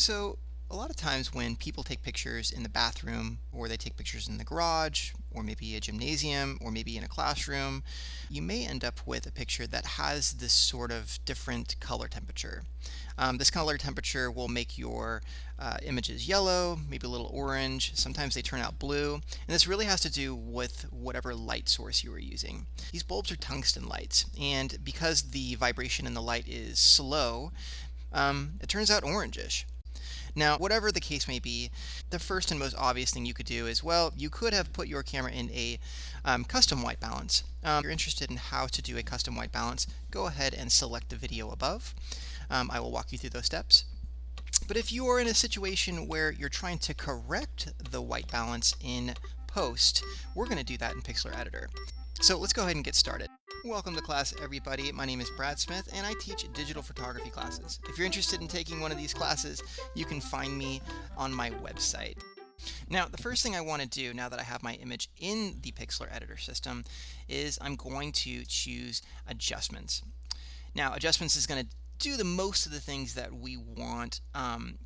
So a lot of times when people take pictures in the bathroom, or they take pictures in the garage, or maybe a gymnasium, or maybe in a classroom, you may end up with a picture that has this sort of different color temperature. This color temperature will make your images yellow, maybe a little orange. Sometimes they turn out blue, and this really has to do with whatever light source you are using. These bulbs are tungsten lights, and because the vibration in the light is slow, it turns out orangish. Now, whatever the case may be, the first and most obvious thing you could do is, well, you could have put your camera in a custom white balance. If you're interested in how to do a custom white balance, go ahead and select the video above. I will walk you through those steps. But if you are in a situation where you're trying to correct the white balance in post, we're going to do that in Pixlr Editor. So let's go ahead and get started. Welcome to class, everybody. My name is Brad Smith, and I teach digital photography classes. If you're interested in taking one of these classes, you can find me on my website. Now, the first thing I want to do now that I have my image in the Pixlr Editor system is I'm going to choose Adjustments. Now, Adjustments is going to do the most of the things that we want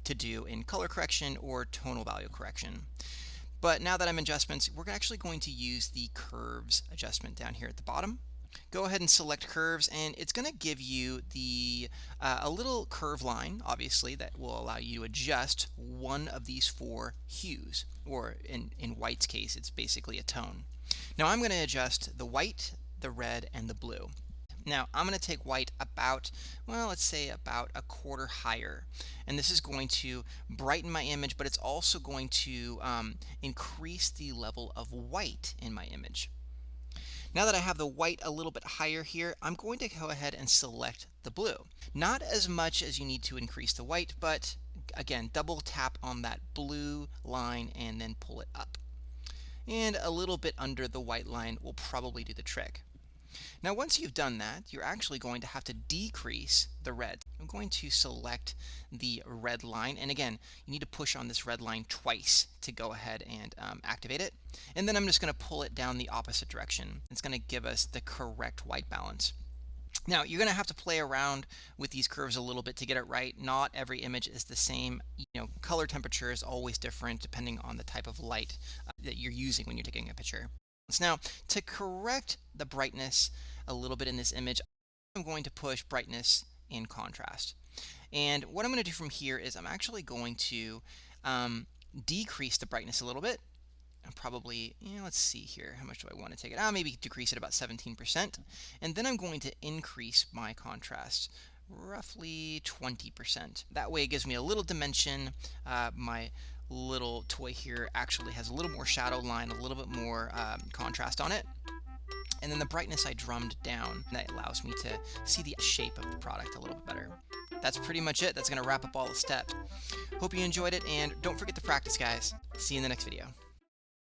to do in color correction or tonal value correction. But now that I'm in Adjustments, we're actually going to use the Curves adjustment down here at the bottom. Go ahead and select Curves, and it's going to give you a little curve line, obviously, that will allow you to adjust one of these four hues, or in white's case, it's basically a tone. Now I'm going to adjust the white, the red, and the blue. Now I'm going to take white about, well, let's say about a quarter higher, and this is going to brighten my image, but it's also going to increase the level of white in my image. Now that I have the white a little bit higher here, I'm going to go ahead and select the blue. Not as much as you need to increase the white, but again, double tap on that blue line and then pull it up. And a little bit under the white line will probably do the trick. Now once you've done that, you're actually going to have to decrease the red. I'm going to select the red line, and again, you need to push on this red line twice to go ahead and activate it. And then I'm just going to pull it down the opposite direction. It's going to give us the correct white balance. Now you're going to have to play around with these curves a little bit to get it right. Not every image is the same. Color temperature is always different depending on the type of light that you're using when you're taking a picture. Now, to correct the brightness a little bit in this image, I'm going to push brightness and contrast. And what I'm going to do from here is I'm actually going to decrease the brightness a little bit. And probably, let's see here, how much do I want to take it? Maybe decrease it about 17%. And then I'm going to increase my contrast roughly 20%. That way it gives me a little dimension. My little toy here actually has a little more shadow line, a little bit more contrast on it. And then the brightness I drummed down. That allows me to see the shape of the product a little bit better. That's pretty much it. That's going to wrap up all the steps. Hope you enjoyed it, and don't forget to practice, guys. See you in the next video.